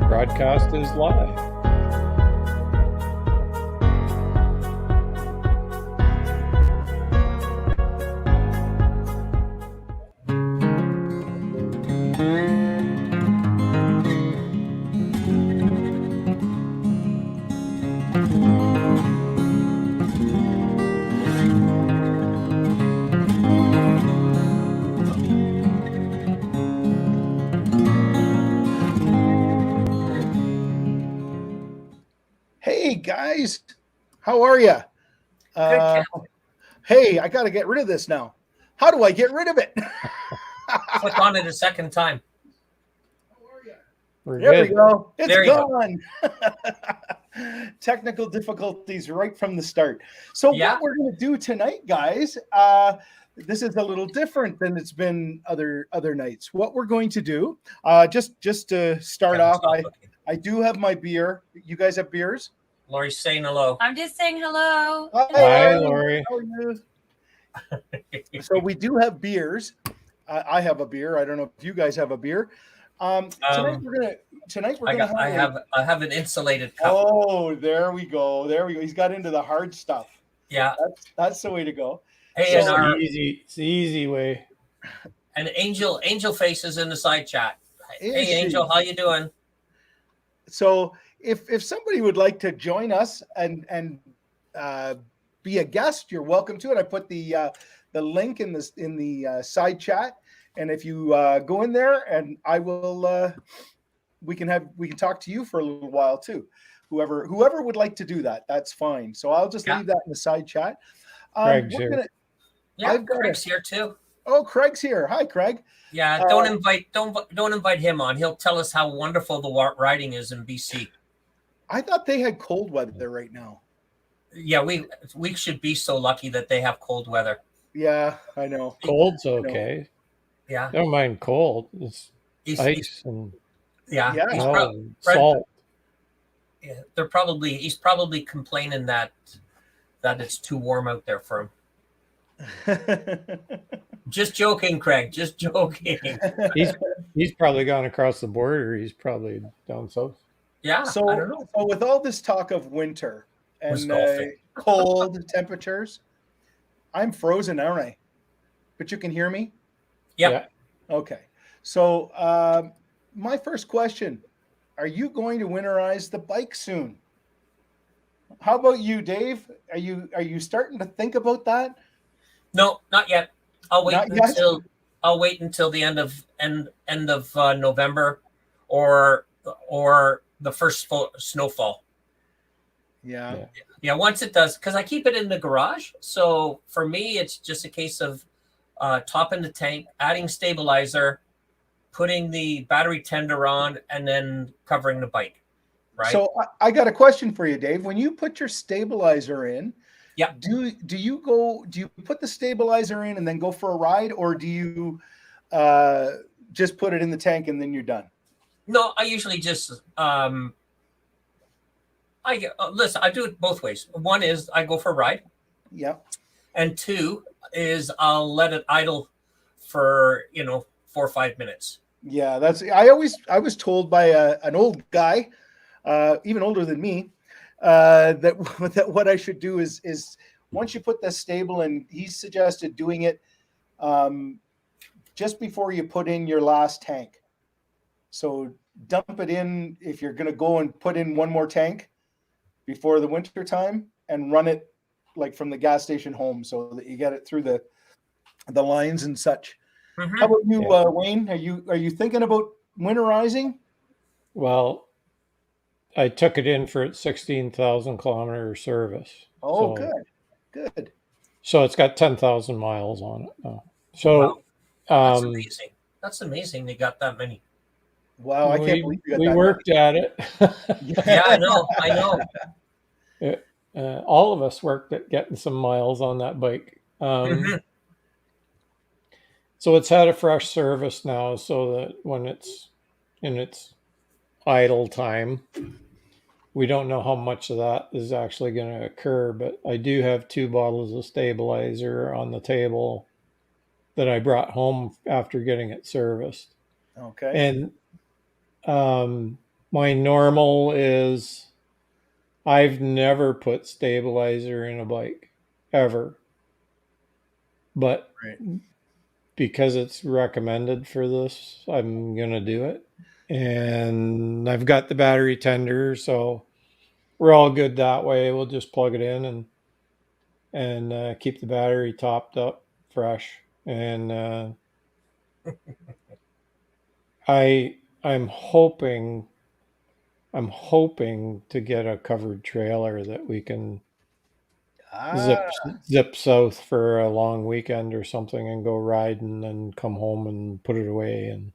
broadcast is live. Hey guys, how are you? Hey, I got to get rid of this now. How do I get rid of it? Click on it a second time. We're There good. we go. It's There you gone. Technical difficulties right from the start. So Yeah. what we're going to do tonight, guys, this is a little different than it's been other nights. What we're going to do, just to start off, I do have my beer. You guys have beers? Lori's saying hello. I'm just saying hello. Hi, Lori. How are you? So we do have beers. I have a beer. I don't know if you guys have a beer. Tonight we're gonna. I have an insulated cup. Oh, there we go. He's got into the hard stuff. Yeah, that's the way to go. Hey, It's the easy way. And Angel Face is in the side chat. Is hey, she? Angel, how you doing? So if somebody would like to join us and be a guest, you're welcome to it. I put the link in the side chat, and if you go in there, and I will, we can talk to you for a little while too. Whoever would like to do that, that's fine. So I'll just leave that in the side chat. Craig's here. Craig's here too. Oh, Craig's here. Hi, Craig. Yeah, don't invite him on. He'll tell us how wonderful the riding is in BC. I thought they had cold weather right now. Yeah, we should be so lucky that they have cold weather. Yeah, I know. Cold's okay. Yeah, don't mind cold. It's ice and salt. Yeah, he's probably complaining that it's too warm out there for him. Just joking, Craig. Just joking. He's probably gone across the border. He's probably down south. Yeah. So, I don't know. So with all this talk of winter and cold temperatures, I'm frozen, aren't I? But you can hear me? Yeah. Okay. So my first question: are you going to winterize the bike soon? How about you, Dave? Are you starting to think about that? No, not yet. I'll wait until the end of November, or the first snowfall. Yeah. Once it does, because I keep it in the garage. So for me, it's just a case of topping the tank, adding stabilizer, putting the battery tender on, and then covering the bike. Right. So I got a question for you, Dave. When you put your stabilizer in, yeah, do you put the stabilizer in and then go for a ride, or do you just put it in the tank and then you're done? No, I usually just listen. I do it both ways. One is I go for a ride. Yeah. And two is I'll let it idle for 4 or 5 minutes. Yeah, I was told by an old guy, even older than me, that what I should do is once you put the stable in, he suggested doing it just before you put in your last tank. So dump it in if you're going to go and put in one more tank before the winter time, and run it like from the gas station home so that you get it through the lines and such. Mm-hmm. How about you, Wayne? Are you thinking about winterizing? Well, I took it in for its 16,000 kilometer service. Oh, good. So it's got 10,000 miles on it now. So that's amazing. That's amazing. They got that many. Wow, I can't believe you got we worked at it. Yeah, I know. All of us worked at getting some miles on that bike. So it's had a fresh service now, so that when it's in its idle time, we don't know how much of that is actually going to occur, but I do have 2 bottles of stabilizer on the table that I brought home after getting it serviced. Okay. And My normal is I've never put stabilizer in a bike ever, but Right. because it's recommended for this, I'm gonna do it. And I've got the battery tender, so we're all good that way. We'll just plug it in and keep the battery topped up fresh. And I I'm hoping to get a covered trailer that we can zip Ah, zip south for a long weekend or something and go riding and come home and put it away. And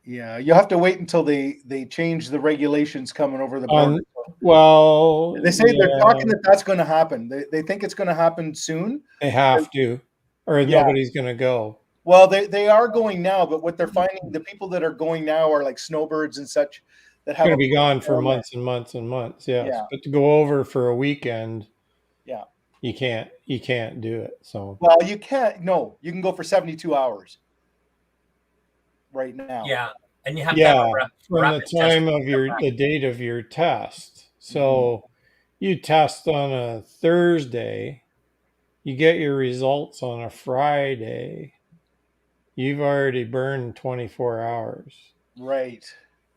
yeah. You'll have to wait until they change the regulations coming over the border. on well, They say they're yeah, talking that that's going to happen. They think it's going to happen soon. they have to, or Yeah. nobody's gonna go. Well, they are going now, but what they're finding, the people that are going now are like snowbirds and such that have Going a to be gone for permit. months and months and months. Yes, Yeah, but to go over for a weekend, yeah. you can't do it. So Well, you can't. No, you can go for 72 hours right now. Yeah, and you have to have a yeah, from the rapid test. time of the date of your test. Mm-hmm. So you test on a Thursday, you get your results on a Friday. You've already burned 24 hours. Right.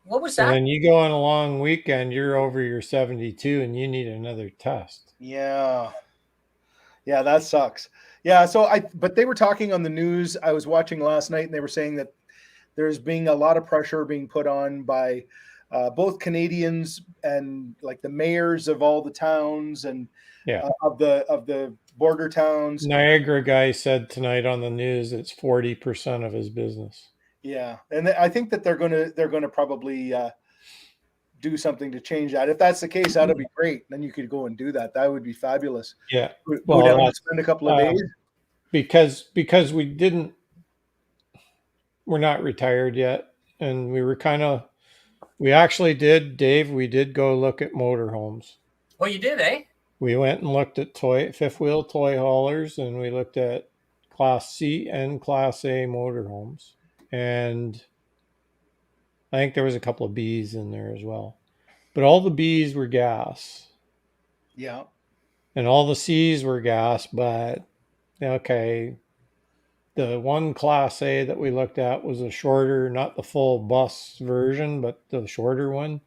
What was So that? then you go on a long weekend, you're over your 72 and you need another test. Yeah. Yeah, that sucks. Yeah, but they were talking on the news I was watching last night, and they were saying that there's being a lot of pressure being put on by both Canadians and like the mayors of all the towns and Yeah. of the border towns. Niagara guy said tonight on the news it's 40% of his business. Yeah, and I think that they're gonna probably do something to change that. If that's the case, that'd be great. Then you could go and do that. That would be fabulous. Yeah. Go Well, down and that's spend a couple of days. because we're not retired yet, and we actually did, Dave. We did go look at motorhomes. Oh, you did, eh? We went and looked at fifth wheel toy haulers, and we looked at Class C and Class A motorhomes, and I think there was a couple of Bs in there as well. But all the Bs were gas, Yeah. and all the Cs were gas. But okay, the one Class A that we looked at was a shorter, not the full bus version, but the shorter one.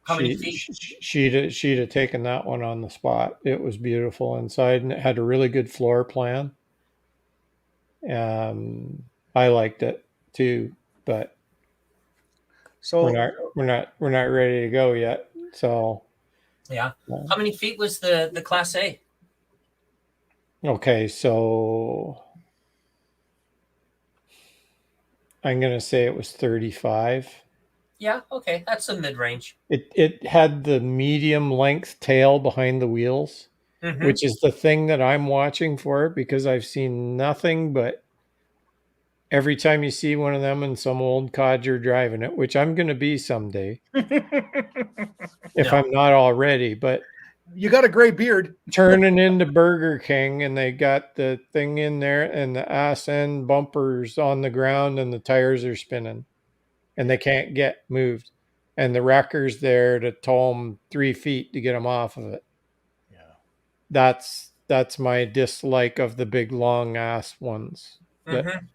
How many feet? She'd have taken that one on the spot. It was beautiful inside, and it had a really good floor plan. I liked it too, but So we're not ready to go yet. So Yeah. How many feet was the Class A? okay, so I'm gonna say it was 35. Yeah, okay, that's a mid range. It had the medium length tail behind the wheels, Mm-hmm. which is the thing that I'm watching for because I've seen nothing but every time you see one of them and some old codger driving it, which I'm going to be someday if No. I'm not already, but you got a gray beard. turning into Burger King and they got the thing in there and the ass end bumpers on the ground and the tires are spinning and they can't get moved. And the wrecker's there to tow them 3 feet to get them off of it. Yeah. That's my dislike of the big long ass ones. Mm-hmm.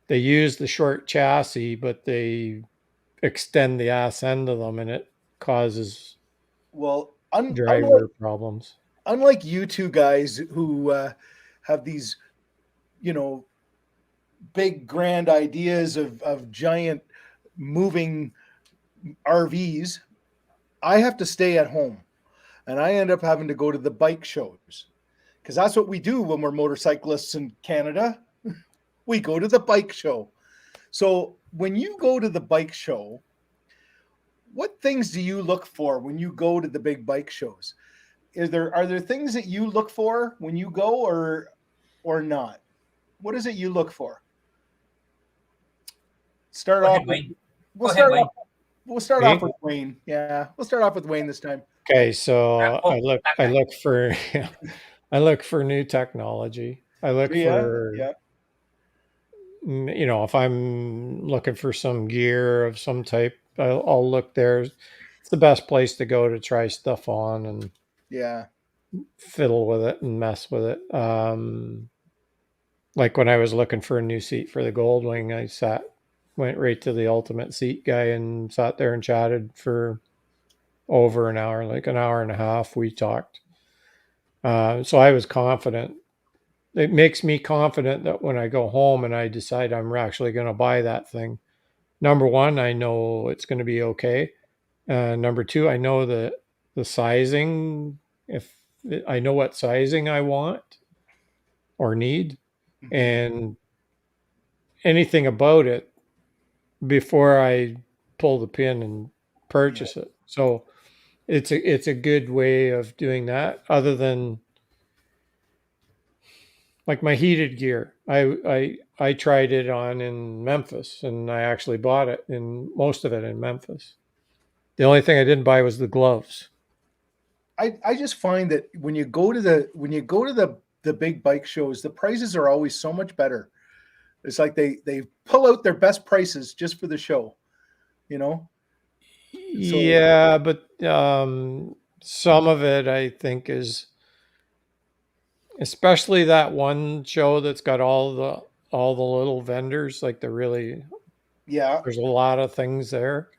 They use the short chassis, but they extend the ass end of them, and it causes Well, driver problems. unlike you two guys who have these, big grand ideas of giant moving RVs, I have to stay at home, and I end up having to go to the bike shows because that's what we do when we're motorcyclists in Canada. We go to the bike show. So when you go to the bike show, what things do you look for when you go to the big bike shows? Are there things that you look for when you go or not? What is it you look for? Go ahead, Wayne. We'll Go ahead, Wayne. We'll start off with Wayne. Yeah, we'll start off with Wayne this time. Okay, so Oh, I look for I look for new technology. I look for you know, if I'm looking for some gear of some type, I'll look there. It's the best place to go to try stuff on and Yeah. fiddle with it and mess with it. Like when I was looking for a new seat for the Goldwing, went right to the Ultimate Seat guy and sat there and chatted for over an hour, like an hour and a half. We talked. So I was confident. It makes me confident that when I go home and I decide I'm actually going to buy that thing, number one, I know it's going to be okay. Number two, I know the sizing. If I know what sizing I want or need, Mhm. and anything about it before I pull the pin and Yeah. purchase it. So it's a good way of doing that. Other than like my heated gear, I tried it on in Memphis, and I actually bought it in most of it in Memphis. The only thing I didn't buy was the gloves. I just find that when you go to the big bike shows, the prices are always so much better. It's like they pull out their best prices just for the show, you know? So Yeah, but some of it I think is, especially that one show that's got all the little vendors, like yeah, there's a lot of things there.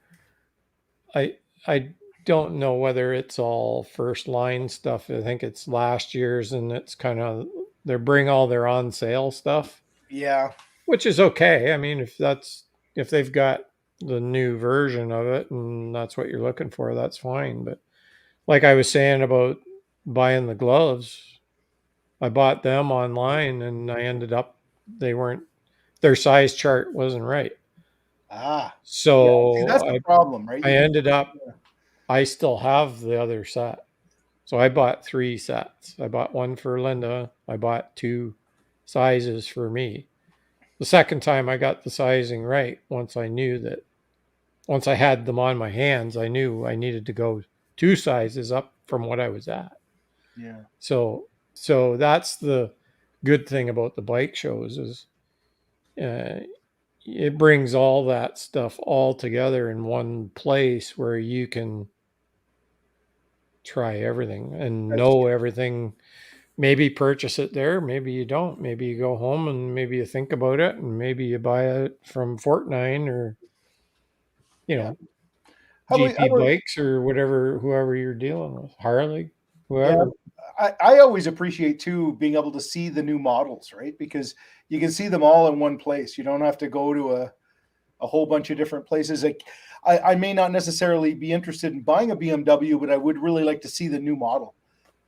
I don't know whether it's all first line stuff. I think it's last year's, and it's kind of they bring all their on sale stuff, yeah, which is okay. I mean, if they've got the new version of it and that's what you're looking for, that's fine. But like I was saying about buying the gloves, I bought them online and I ended up they weren't their size chart wasn't right. ah, yeah. See, So that's the problem, right? I You can, ended up I still have the other set. So I bought 3 sets. I bought one for Linda. I bought 2 sizes for me. The second time I got the sizing right, once I had them on my hands, I knew I needed to go 2 sizes up from what I was at. yeah, So that's the good thing about the bike shows is uh, it brings all that stuff all together in one place where you can try everything and that's know true. everything. Maybe purchase it there, maybe you don't. Maybe you go home and maybe you think about it and maybe you buy it from Fortnine or, you Yeah. know, How GP about Bikes or whatever, whoever you're dealing with, Harley, yeah? whoever. I always appreciate too being able to see the new models, right? Because you can see them all in one place. You don't have to go to a whole bunch of different places. Like I may not necessarily be interested in buying a BMW, but I would really like to see the new model.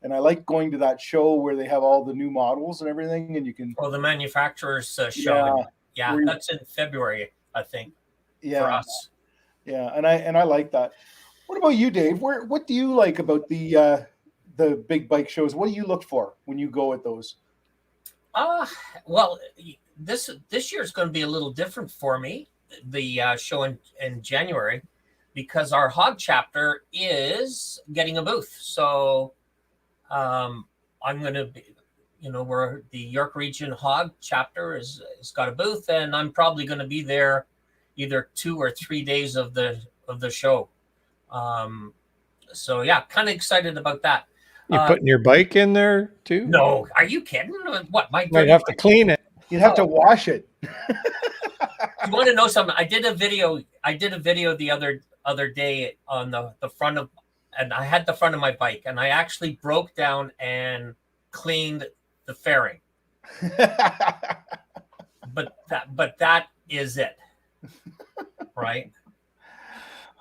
And I like going to that show where they have all the new models and everything, and you can, Well, the manufacturer's show, yeah, and yeah, where you, that's in February, I think, for yeah, us. yeah, and I like that. What about you, Dave? What do you like about the big bike shows? What do you look for when you go at those? Uh, well, this year is going to be a little different for me. The show in January, because our hog chapter is getting a booth. So I'm going to be, where the York Region Hog chapter is got a booth, and I'm probably going to be there either 2 or 3 days of the show. Um, so yeah, kind of excited about that. You putting your bike in there too? No, are you kidding? What, my Might dirty have to bike? clean it. You'd have to wash it. You want to know something? I did a video the other day on the front of, and I had the front of my bike, and I actually broke down and cleaned the fairing. But that is it, right?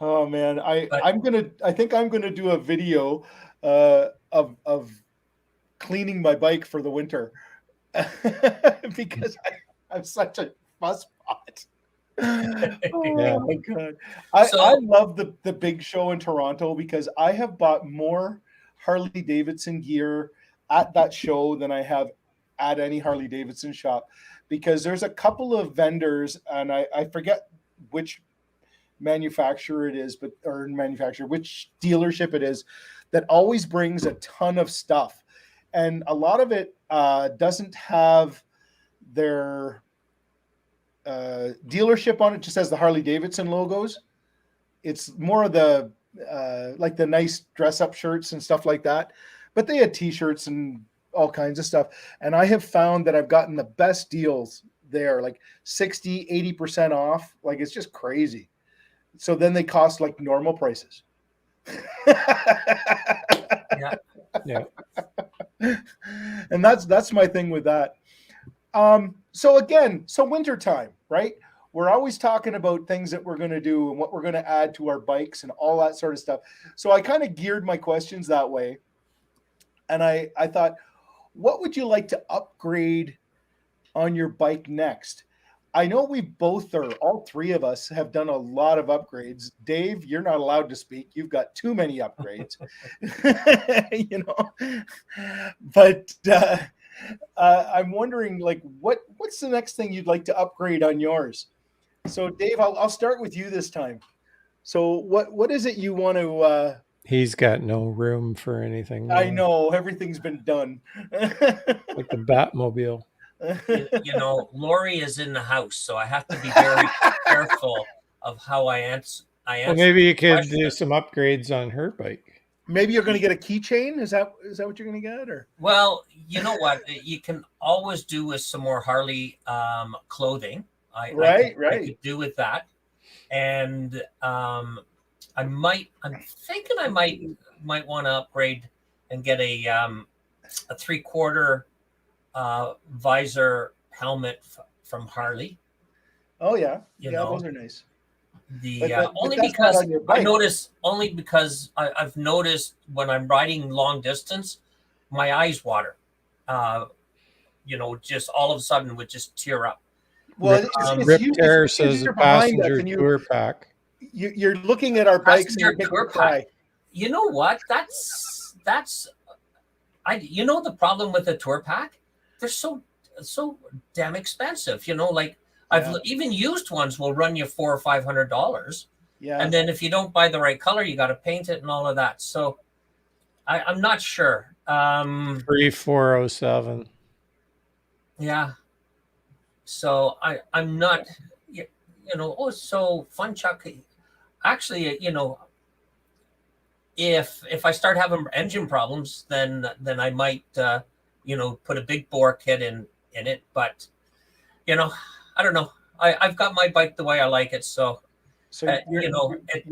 Oh man, But I think I'm gonna do a video of cleaning my bike for the winter because I'm such a fusspot. Yeah. Oh my god. I so love the big show in Toronto because I have bought more Harley Davidson gear at that show than I have at any Harley Davidson shop because there's a couple of vendors and I forget which manufacturer it is, but or manufacturer, which dealership it is that always brings a ton of stuff. And a lot of it doesn't have their dealership on it just has the Harley Davidson logos. It's more of the like the nice dress up shirts and stuff like that. But they had t-shirts and all kinds of stuff. And I have found that I've gotten the best deals there, like 60, 80% off. Like it's just crazy. So then they cost like normal prices. Yeah. Yeah. And that's my thing with that. So wintertime, right? We're always talking about things that we're going to do and what we're going to add to our bikes and all that sort of stuff. So I kind of geared my questions that way. And I thought, what would you like to upgrade on your bike next? I know we both are, all three of us have done a lot of upgrades. Dave, you're not allowed to speak. You've got too many upgrades, you know, but I'm wondering like, what's the next thing you'd like to upgrade on yours? So Dave, I'll start with you this time. So what is it you want to, He's got no room for anything. I now. know everything's been done. Like the Batmobile. You know, Lori is in the house, so I have to be very careful of how I answer. Well, maybe you could do question. some upgrades on her bike. Maybe you're going to get a keychain. Is that what you're going to get? Or Well, you know what? You can always do with some more Harley clothing. I could do with that. And I'm thinking I might want to upgrade and get a 3/4 visor helmet from Harley. Oh yeah, You yeah, know. those are nice. But only because I've noticed when I'm riding long distance, my eyes water. Just all of a sudden would just tear up. Well, Rip you, Tear it's says you're a behind us passenger and tour pack. you're looking at our bikes and Passenger you're making tour me cry. You know what? You know the problem with the tour pack? They're so damn expensive. You know, like Yeah. even used ones will run you $400 or $500. Yeah, And then if you don't buy the right color, you got to paint it and all of that. So I'm not sure. 3407. Yeah. So I'm not, so Fun Chuck, actually, if I start having engine problems, then I might, put a big bore kit in it. But, I don't know. I've got my bike the way I like it. So, you're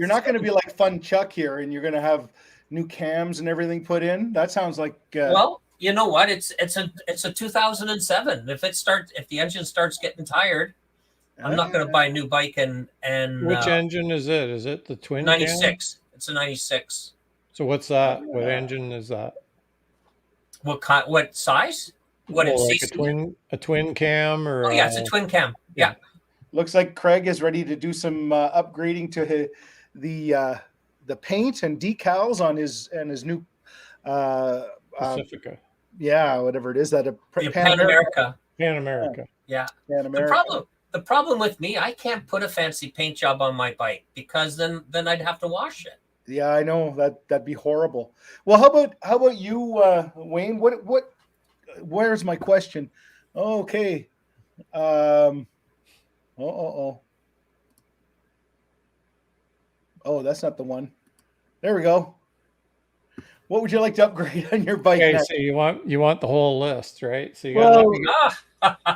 not going to be like Fun Chuck here, and you're going to have new cams and everything put in. That sounds like well, you know what? It's a 2007. If the engine starts getting tired, I'm not going to buy a new bike and Which engine is it? Is it the twin 96. cam? It's a 96. So what's that? What engine is that? What size? What Well, it's like a twin cam or? Oh yeah, it's a twin cam. Yeah. Looks like Craig is ready to do some upgrading to the paint and decals on his new Pacifica. yeah, whatever it is that Pan America. Pan America. Yeah. Pan America. The problem with me, I can't put a fancy paint job on my bike because then I'd have to wash it. Yeah, I know that'd be horrible. Well, how about you, Wayne? Where's my question? Okay. Oh, that's not the one. There we go. What would you like to upgrade on your bike? Okay, next? so you want the whole list, right? So you gotta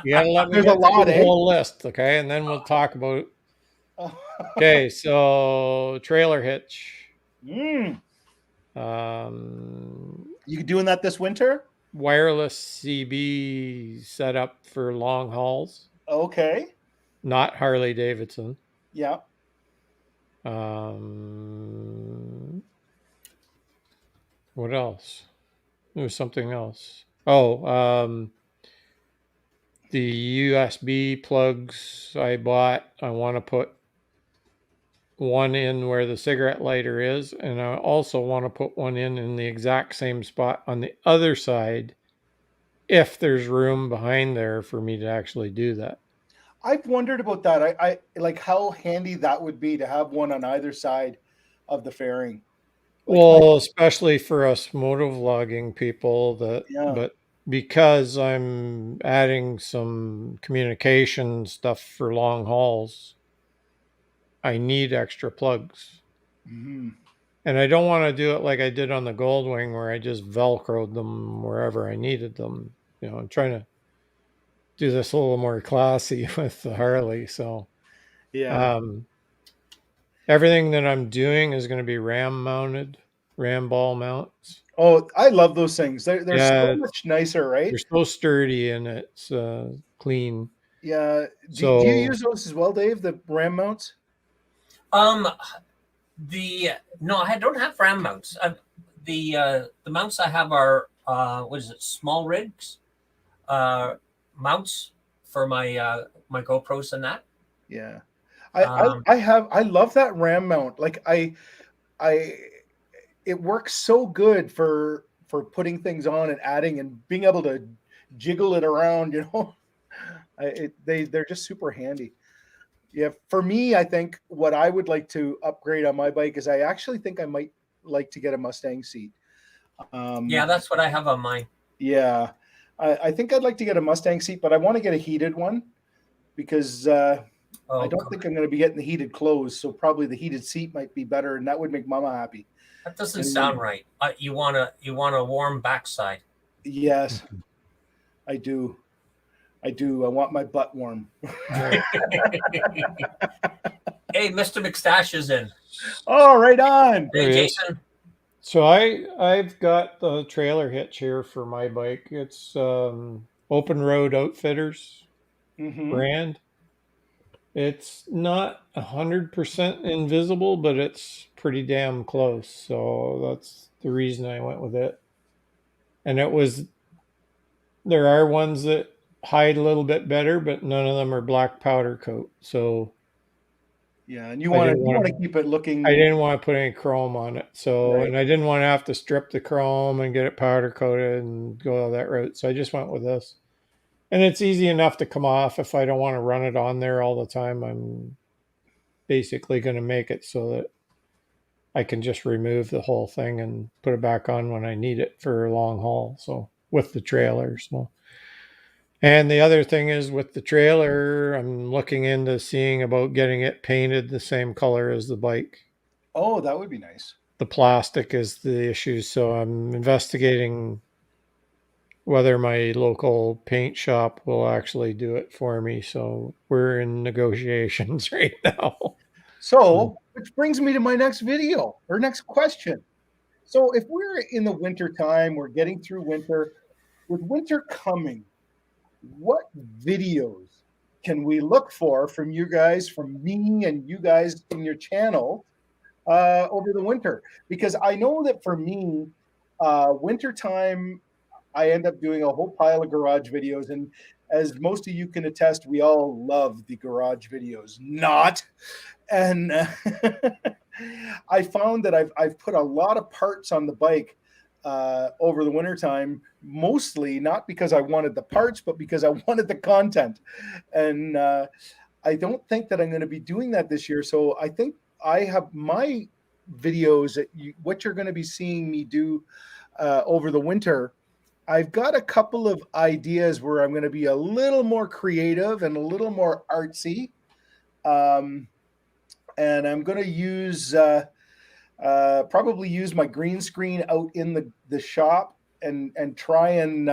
let me there's get a lot, the eh? whole list, okay? And then we'll talk about. Okay, so trailer hitch. You Um, doing that this winter? wireless CB set up for long hauls, Okay. not Harley Davidson. Yeah. What else? There was something else. Oh, the USB plugs I bought. I want to put one in where the cigarette lighter is, and I also want to put one in the exact same spot on the other side, if there's room behind there for me to actually do that. I've wondered about that. I like how handy that would be to have one on either side of the fairing. Well, especially for us motovlogging people Yeah. but because I'm adding some communication stuff for long hauls, I need extra plugs. Mhm. And I don't want to do it like I did on the Goldwing where I just Velcroed them wherever I needed them. I'm trying to do this a little more classy with the Harley. So Yeah. um, everything that I'm doing is going to be ram mounted, ram ball mounts. Oh, I love those things. They're so Yeah, much nicer, right? they're so sturdy and it's clean. Yeah. Do you So use those as well, Dave? The RAM mounts? Um, the no, I don't have ram mounts. The mounts I have are what is it? Small rigs, mounts for my GoPros and that. Yeah. Um, I love that RAM mount. Like I it works so good for putting things on and adding and being able to jiggle it around, you know. They're just super handy. Yeah, for me, I think what I would like to upgrade on my bike is I actually think I might like to get a Mustang seat. yeah, Um, that's what I have on mine. yeah, I think I'd like to get a Mustang seat, but I want to get a heated one because I Oh don't God, think I'm going to be getting the heated clothes. So probably the heated seat might be better, and that would make Mama happy. that doesn't And sound right. You want a warm backside. yes, I do. I do. I want my butt warm. right. Hey, Mr. McStash is in. Oh, right on. There Hey, he is. Jason. So I've got the trailer hitch here for my bike. It's Open Road Outfitters Hmm. brand. It's not 100% invisible, but it's pretty damn close. So that's the reason I went with it. And there are ones that hide a little bit better, but none of them are black powder coat. So Yeah, and I didn't you want want to to keep it I looking didn't want to put any chrome on it. So, right. and I didn't want to have to strip the chrome and get it powder coated and go that route. So I just went with this. And it's easy enough to come off if I don't want to run it on there all the time. I'm basically going to make it so that I can just remove the whole thing and put it back on when I need it for a long haul. So with the trailer. So, and the other thing is with the trailer, I'm looking into seeing about getting it painted the same color as the bike. Oh, that would be nice. The plastic is the issue. So I'm investigating whether my local paint shop will actually do it for me. So we're in negotiations right now. So, which brings me to my next video or next question. So, if we're in the winter time, we're getting through winter, with winter coming, what videos can we look for from you guys, from me and you guys in your channel over the winter? Because I know that for me, winter time, I end up doing a whole pile of garage videos. And as most of you can attest, we all love the garage videos. Not. And I found that I've put a lot of parts on the bike over the wintertime, mostly not because I wanted the parts, but because I wanted the content. And I don't think that I'm going to be doing that this year. So I think I have my videos that what you're going to be seeing me do over the winter. I've got a couple of ideas where I'm going to be a little more creative and a little more artsy. And I'm going to use probably use my green screen out in the shop and try and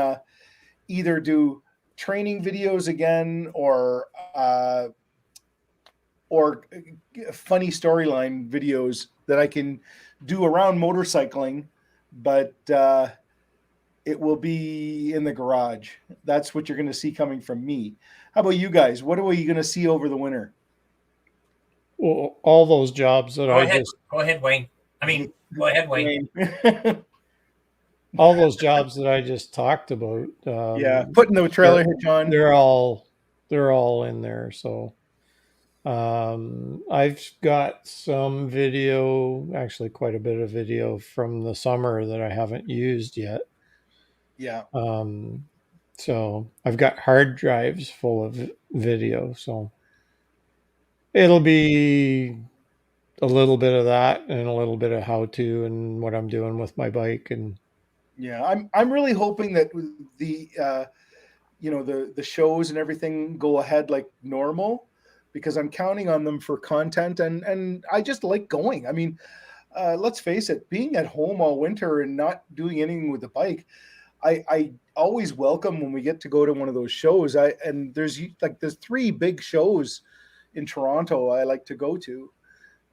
either do training videos again or funny storyline videos that I can do around motorcycling, but it will be in the garage. That's what you're going to see coming from me. How about you guys? What are you going to see over the winter? Well, all those jobs that Go I ahead. just Go ahead, Wayne. I mean, go ahead, Wayne. all those jobs that I just talked about, Yeah, putting the they're trailer hitch on. they're all in there. So I've got some video, actually quite a bit of video from the summer that I haven't used yet. Yeah. So I've got hard drives full of video. So it'll be a little bit of that and a little bit of how to and what I'm doing with my bike and Yeah, I'm really hoping that the the shows and everything go ahead like normal, because I'm counting on them for content, and I just like going. I mean, let's face it, being at home all winter and not doing anything with the bike, I always welcome when we get to go to one of those shows. And there's three big shows in Toronto I like to go to,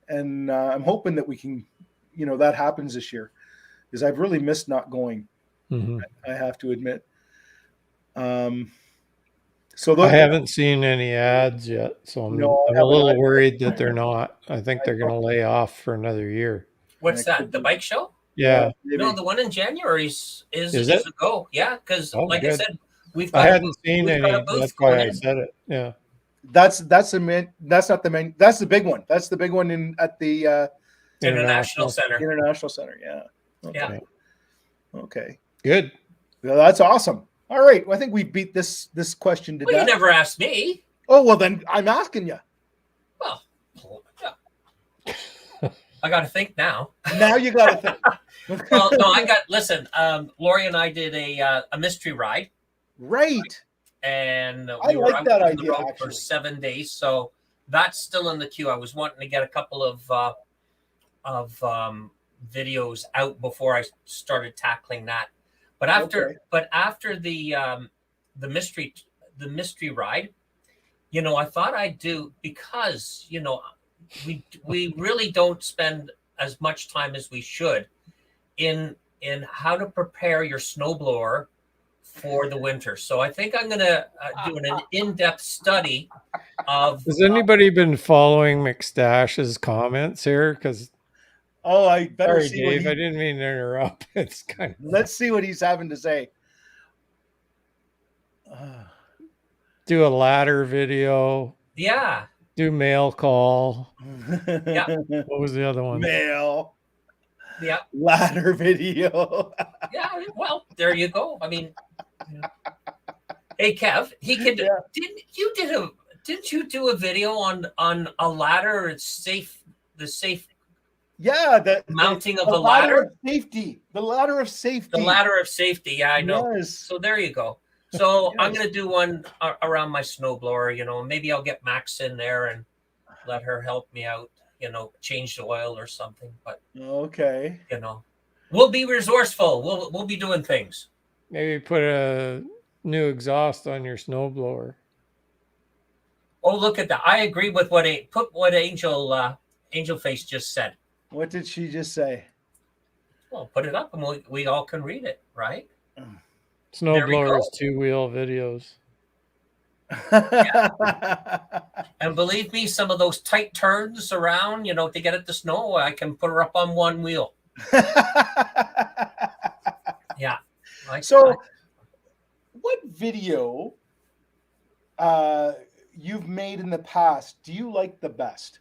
and I'm hoping that we can, that happens this year, because I've really missed not going. Hmm. I have to admit. Um, so I those, haven't seen any ads yet, so no, I'm I a haven't. little worried that they're not. I think I they're going to lay off for another year. What's That that? could The be. bike show? Yeah. No, Maybe. the one in January is Is it? a go. Yeah, because Oh, like I good. said, we've I got a hadn't seen we've got a any. booth That's going why I in. said it. Yeah. That's the main. That's not the main. That's the big one. That's the big one in at the International Center. International Center. Yeah. Okay. Yeah. Okay. Good. Well, that's awesome. All right. Well, I think we beat this question to Well, you death. never asked me. Oh well, then I'm asking you. Well, yeah. I got to think now. Now you got to think. Well, no, listen. Lori and I did a mystery ride, Right. and I we were like out that on the idea, road for actually. 7 days. So that's still in the queue. I was wanting to get a couple of videos out before I started tackling that. But after the mystery ride, I thought I'd do, because we really don't spend as much time as we should in how to prepare your snowblower for the winter. So I think I'm going to do an in-depth study of. Has anybody been following McStash's comments here? Because Oh, I better sorry, see what Dave, I didn't mean to interrupt. It's kind of Let's see what he's having to say. do a ladder video, Yeah. do mail call. Yeah. What was the other one? Mail. Yeah. Ladder video. Yeah. Well, there you go. I mean, hey, Kev, he could. Yeah. Didn't you do a video on a ladder? It's safe. The safe Yeah, the mounting of the a ladder. of safety. The ladder of safety. The ladder of safety. Yeah, I know. Yes. So there you go. So Yes. I'm going to do one around my snowblower. Maybe I'll get Max in there and let her help me out. Change the oil or something. But Okay. we'll be resourceful. We'll be doing things. Maybe put a new exhaust on your snowblower. Oh, look at that! I agree with what Angel Face just said. What did she just say? Well, put it up and we all can read it, right? Snowblowers 2-wheel videos. And believe me, some of those tight turns around, to get it to snow, I can put her up on one wheel. Yeah. So, what video you've made in the past do you like the best?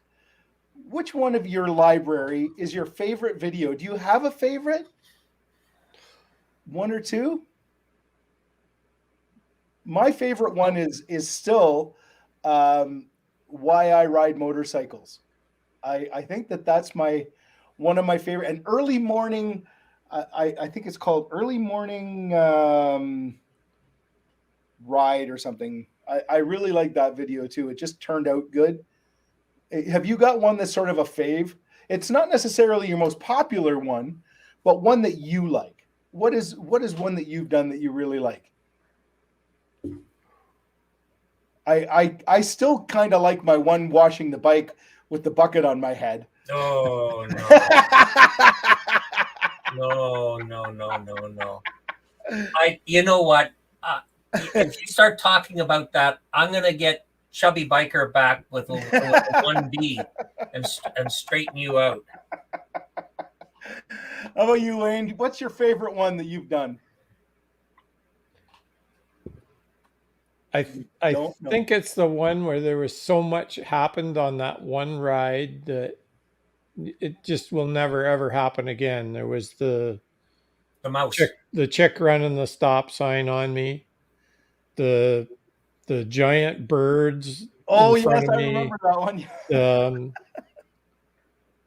Which one of your library is your favorite video? Do you have a favorite? One or two? My favorite one is still why I ride motorcycles. I think that's one of my favorite. And early morning, I think it's called early morning ride or something. I really like that video too. It just turned out good. Have you got one that's sort of a fave? It's not necessarily your most popular one, but one that you like. What is one that you've done that you really like? I still kind of like my one washing the bike with the bucket on my head. Oh no. No. You know what? If you start talking about that, I'm gonna get Chubby Biker back with a 1B and straighten you out. How about you, Wayne? What's your favorite one that you've done? I Don't know. think it's the one where there was so much happened on that one ride that it just will never ever happen again. There was the mouse. chick running the stop sign on me, the giant birds Oh in front yes, of I me, remember that one.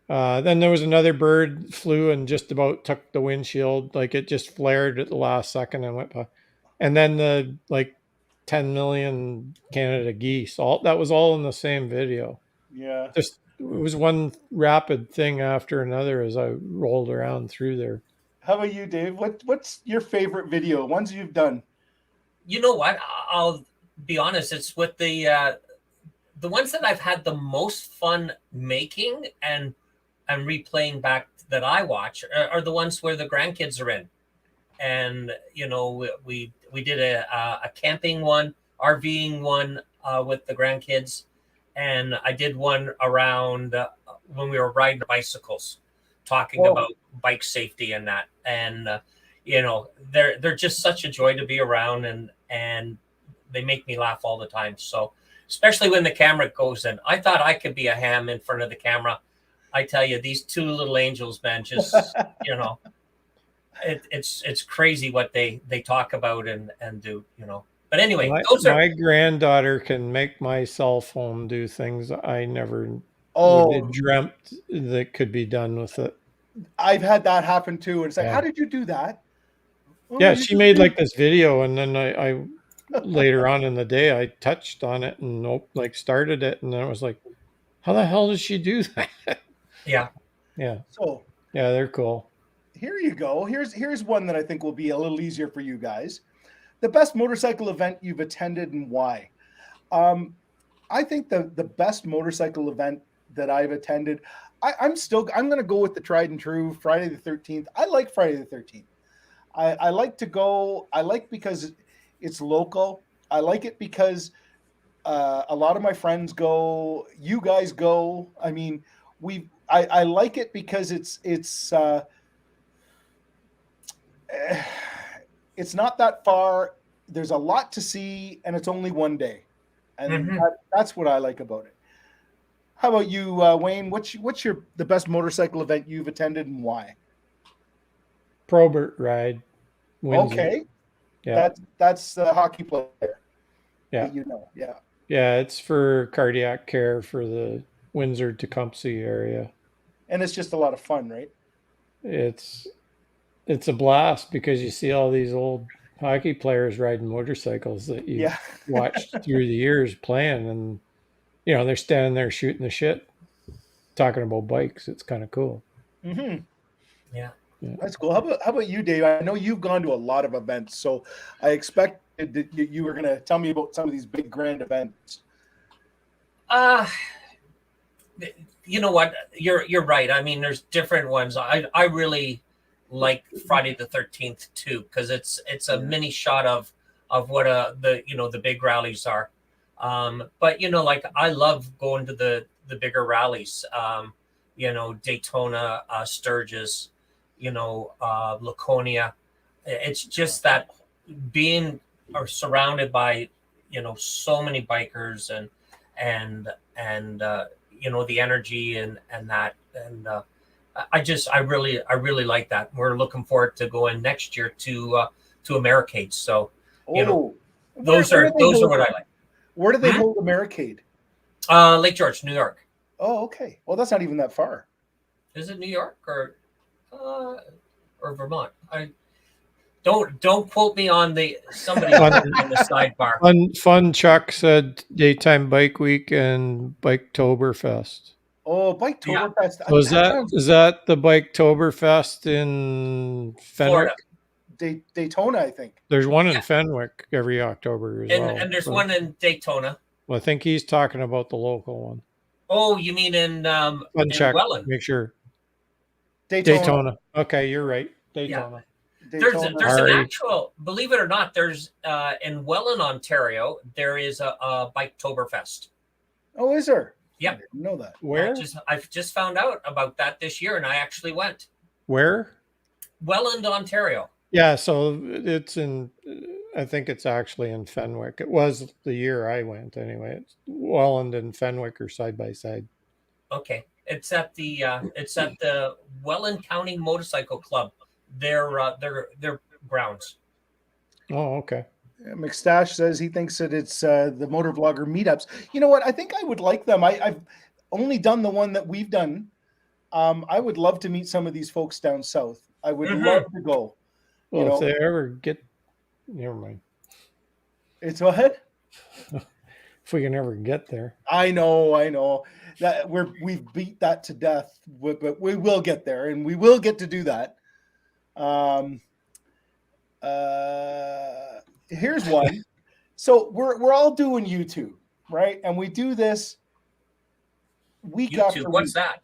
Then there was another bird flew and just about took the windshield. Like it just flared at the last second and went by. And then the like 10 million Canada geese. All that was all in the same video. Yeah. Just it was one rapid thing after another as I rolled around through there. How about you, Dave? What's your favorite video? Ones you've done? You know what? I'll be honest. It's with the ones that I've had the most fun making and replaying back that I watch are the ones where the grandkids are in. And you know, we did a camping one, RVing one with the grandkids, and I did one around when we were riding bicycles, talking about bike safety and that. And you know, they're just such a joy to be around, and they make me laugh all the time. So especially when the camera goes in, I thought I could be a ham in front of the camera. I tell you, these two little angels, man, just you know. It's crazy what they talk about and do, you know. But anyway, my granddaughter can make my cell phone do things I never would have dreamt that could be done with it. I've had that happen too. And it's like, how did you do that? Oh, yeah, she made like this video, and then I later on in the day I touched on it and like started it, and then it was like, how the hell did she do that? Yeah. So yeah, they're cool. Here you go. Here's one that I think will be a little easier for you guys. The best motorcycle event you've attended and why? I think the best motorcycle event that I've attended, I'm going to go with the tried and true Friday the 13th. I like Friday the 13th. I like to go. I like because it's local. I like it because a lot of my friends go. You guys go. I mean, I like it because it's not that far. There's a lot to see, and it's only one day, and that's what I like about it. How about you, Wayne? What's the best motorcycle event you've attended and why? Probert ride. Windsor. Okay, yeah, that's the hockey player. Yeah, you know, yeah, yeah. It's for cardiac care for the Windsor Tecumseh area, and it's just a lot of fun, right? It's a blast because you see all these old hockey players riding motorcycles that you watched through the years playing, and you know they're standing there shooting the shit, talking about bikes. It's kind of cool. Mm-hmm. Yeah, that's cool. How about you, Dave? I know you've gone to a lot of events, so I expected that you were going to tell me about some of these big grand events. You know what? You're right. I mean, there's different ones. I really like Friday the 13th too, because it's a mini shot of what the big rallies are. But you know, like I love going to the bigger rallies. You know, Daytona, Sturgis, you know, Laconia. It's just that being surrounded by, you know, so many bikers and you know, the energy and that, and I really like that. We're looking forward to going next year to Americade. So you know, those are what I like. Where do they hold Americade? Lake George, New York. Oh, okay. Well, that's not even that far. Is it New York or Vermont? I don't quote me on somebody in the sidebar. Fun Chuck said daytime bike week and Biketoberfest. Oh, Biketoberfest. So is that the Biketoberfest in Fenwick? Florida. Daytona, I think. There's one in Fenwick every October as well. And there's one in Daytona. Well, I think he's talking about the local one. Oh, you mean in Welland? Make sure. Daytona. Okay, you're right. Daytona. Yeah. There's an actual, believe it or not, there's in Welland, Ontario, there is a Biketoberfest. Oh, is there? Yeah. I didn't know that. Where? I've just found out about that this year, and I actually went. Where? Welland, Ontario. Yeah, so it's in. I think it's actually in Fenwick. It was the year I went anyway. It's Welland and Fenwick are side by side. Okay, it's at the Welland County Motorcycle Club. Their grounds. Oh, okay. McStash says he thinks that it's the motor vlogger meetups. You know what? I think I would like them. I've only done the one that we've done I would love to meet some of these folks down south. I would Mhm. love to go. You Well, if know, they ever get, never mind. it's what? If we can ever get there. I know that we've beat that to death, but we will get there, and we will get to do that. Um, Here's one. So we're all doing YouTube, right? And we do this week YouTube. after What's week. that?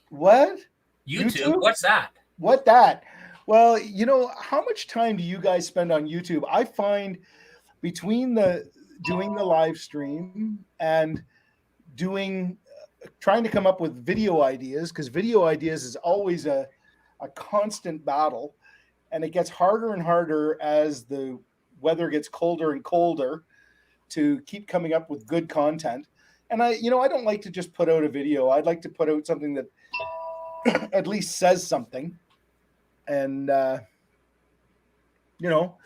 What? YouTube. What's that? What that? Well, you know, how much time do you guys spend on YouTube? I find between the doing the live stream and doing trying to come up with video ideas, because video ideas is always a constant battle, and it gets harder and harder as the weather gets colder and colder to keep coming up with good content. And I don't like to just put out a video. I'd like to put out something that at least says something. And you know,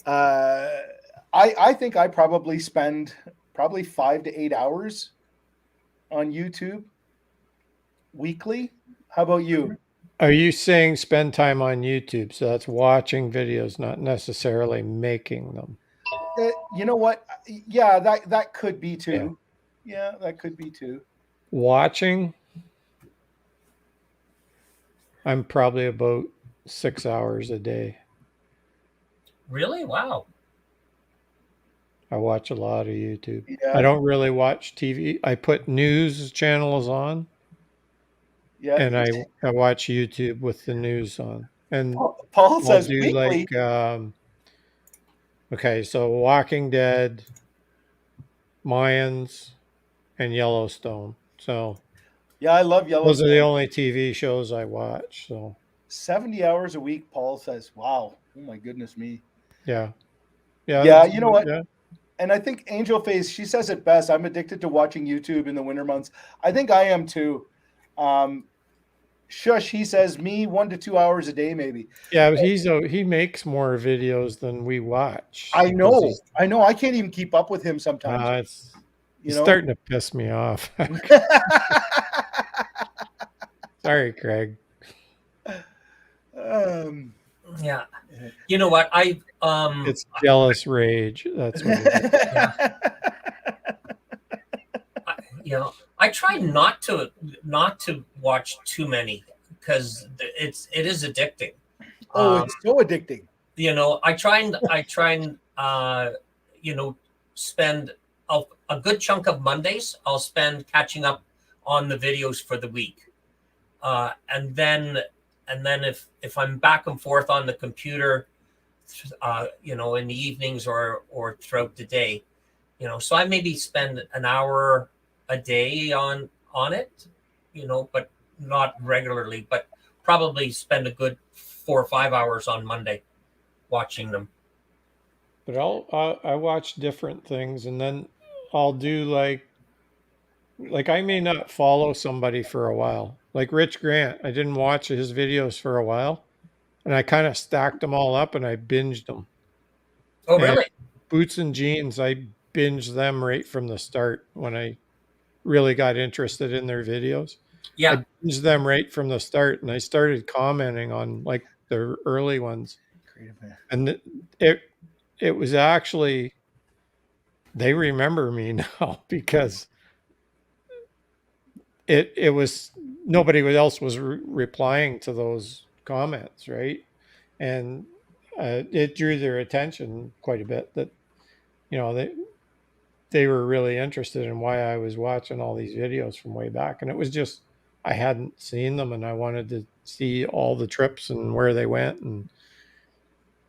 I think I probably spend 5 to 8 hours on YouTube weekly. How about you? Are you saying spend time on YouTube? So that's watching videos, not necessarily making them. You know what? Yeah, that could be too. Yeah, that could be too. Watching, I'm probably about 6 hours a day. Really? Wow. I watch a lot of YouTube. Yeah. I don't really watch TV. I put news channels on, Yeah. and I watch YouTube with the news on. And Paul I'll says do weekly. like, okay, so Walking Dead, Mayans, and Yellowstone. So Yeah, I love those Yellowstone. are the only TV shows I watch. So 70 hours a week, Paul says. Wow. Oh my goodness me. yeah, Yeah, you know what? Yeah. And I think Angel Face, she says it best. I'm addicted to watching YouTube in the winter months. I think I am too. Shush, he says me 1 to 2 hours a day, maybe. Yeah, but he makes more videos than we watch. I know. I can't even keep up with him sometimes. It's starting to piss me off. Sorry, Craig. Yeah. You know what? It's jealous rage. That's what it is. I try not to watch too many because it is addicting. It's so addicting. I try and spend a good chunk of Mondays. I'll spend catching up on the videos for the week, and then if I'm back and forth on the computer, in the evenings or throughout the day, so I maybe spend an hour a day on it, but not regularly, but probably spend a good 4 or 5 hours on Monday watching them. But I watch different things, and then I'll do like I may not follow somebody for a while. Like Rich Grant, I didn't watch his videos for a while, and I kind of stacked them all up and I binged them. Oh, really? And Boots and Jeans, I binged them right from the start when I really got interested in their videos. Yeah. I binged them right from the start, and I started commenting on like the early ones. And it was actually, they remember me now because it was nobody else was replying to those comments, right? And it drew their attention quite a bit that they were really interested in why I was watching all these videos from way back. And it was just I hadn't seen them, and I wanted to see all the trips and where they went. And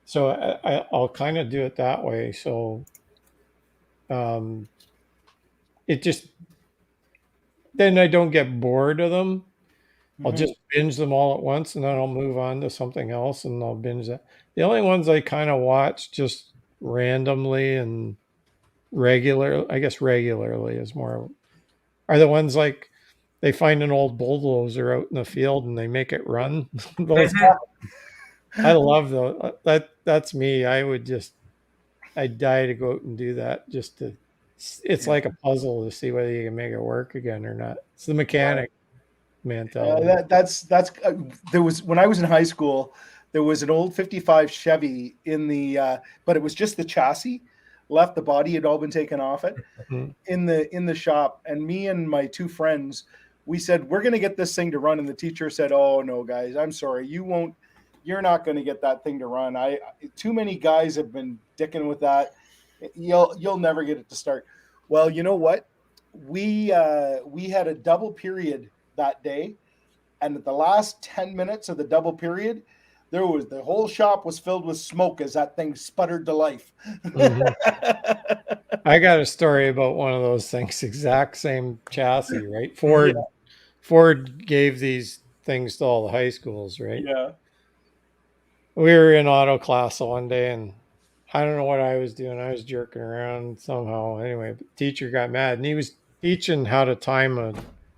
so I'll kind of do it that way. So it just, then I don't get bored of them. I'll just binge them all at once, and then I'll move on to something else, and I'll binge that. The only ones I kind of watch just randomly and regularly is more, are the ones like they find an old bulldozer out in the field and they make it run. Those, I love those. That's me. I'd die to go out and do that just to, it's like a puzzle to see whether you can make it work again or not. It's the mechanic. mentality. That's there was, when I was in high school, there was an old 55 Chevy in the but it was just the chassis left. The body had all been taken off it Mhm. in the shop, and me and my two friends, we said, we're going to get this thing to run, and the teacher said, oh no guys, I'm sorry, you're not going to get that thing to run. Too many guys have been dicking with that. You'll never get it to start. Well, you know what, we had a double period that day, and at the last 10 minutes of the double period, the whole shop was filled with smoke as that thing sputtered to life. Mhm. I got a story about one of those things, exact same chassis, right? Ford gave these things to all the high schools, right? Yeah. We were in auto class one day, and I don't know what I was doing. I was jerking around somehow. Anyway, the teacher got mad, and he was teaching how to time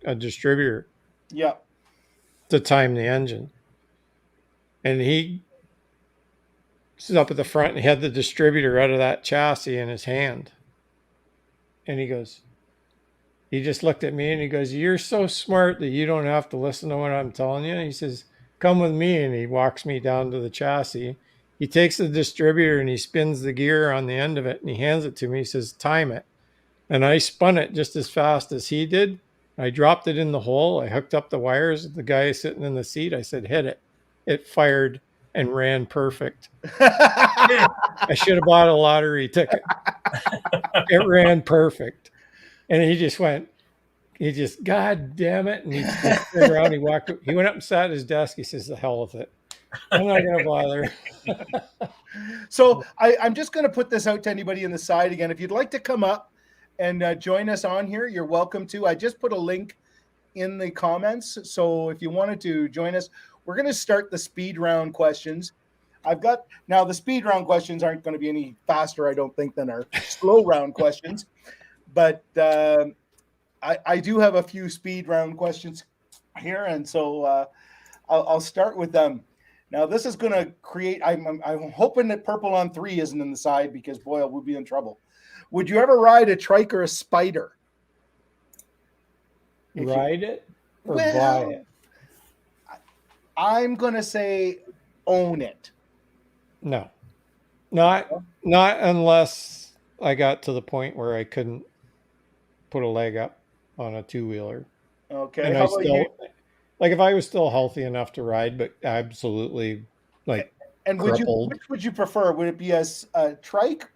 a distributor Yeah. to time the engine. And he stood up at the front and he had the distributor out of that chassis in his hand. And he just looked at me and he goes, "You're so smart that you don't have to listen to what I'm telling you." And he says, "Come with me." And he walks me down to the chassis. He takes the distributor and he spins the gear on the end of it and he hands it to me. He says, "Time it." And I spun it just as fast as he did. I dropped it in the hole. I hooked up the wires. The guy sitting in the seat, I said, "Hit it." It fired and ran perfect. I should have bought a lottery ticket. It ran perfect. And God damn it. And he turned around, he went up and sat at his desk. He says, "The hell with it. I'm not going to bother." So I'm just going to put this out to anybody in the side again. If you'd like to come up and join us on here, you're welcome to. I just put a link in the comments. So if you wanted to join us, we're going to start the speed round questions. Now the speed round questions aren't going to be any faster, I don't think, than our slow round questions. But I do have a few speed round questions here. And so I'll start with them. Now, this is going to create, I'm hoping that purple on 3 isn't in the side, because boy, we'll be in trouble. Would you ever ride a trike or a spider? Ride it or buy it? I'm going to say own it. No, not unless I got to the point where I couldn't put a leg up on a two-wheeler. Okay. And How I about you? still, like, if I was still healthy enough to ride, but absolutely like And crippled. which would you prefer? Would it be a trike,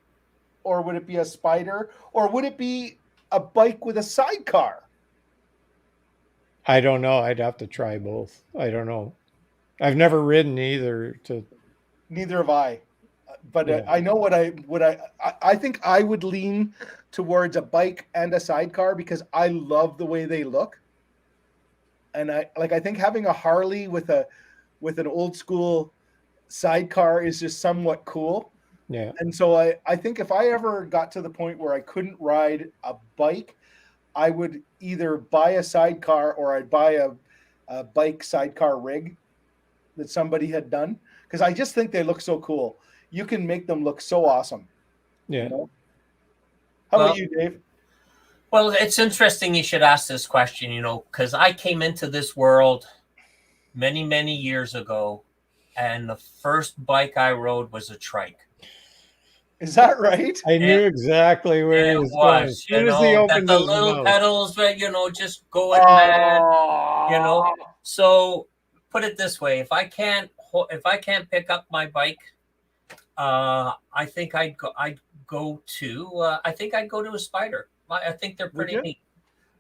or would it be a spider, or would it be a bike with a sidecar? I don't know. I'd have to try both. I don't know. I've never ridden either. Neither have I. But Yeah. I know I think I would lean towards a bike and a sidecar, because I love the way they look. And I think having a Harley with an old school sidecar is just somewhat cool. Yeah. And so I think if I ever got to the point where I couldn't ride a bike, I would either buy a sidecar, or I'd buy a bike sidecar rig that somebody had done, because I just think they look so cool. You can make them look so awesome. Yeah. You know? How about you, Dave? Well, it's interesting you should ask this question, because I came into this world many, many years ago, and the first bike I rode was a trike. Is that right? I knew exactly where he was going. As soon as he opened the his little mouth. pedals, just going mad, So put it this way: if I can't pick up my bike, I think I'd go to a Spider. I think they're pretty neat.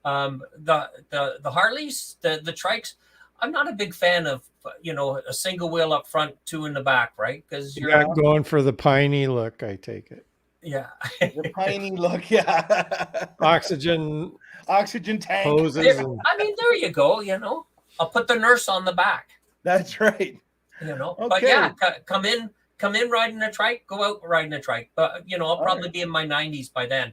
The Harleys, the trikes, I'm not a big fan of, a single wheel up front, 2 in the back, right? Because You're not going for the piney look, I take it. Yeah. The piney look, yeah. Oxygen tank. hoses. There you go, I'll put the nurse on the back. That's right. Okay. But yeah, come in riding a trike, go out riding a trike. But, I'll probably be in my 90s by then.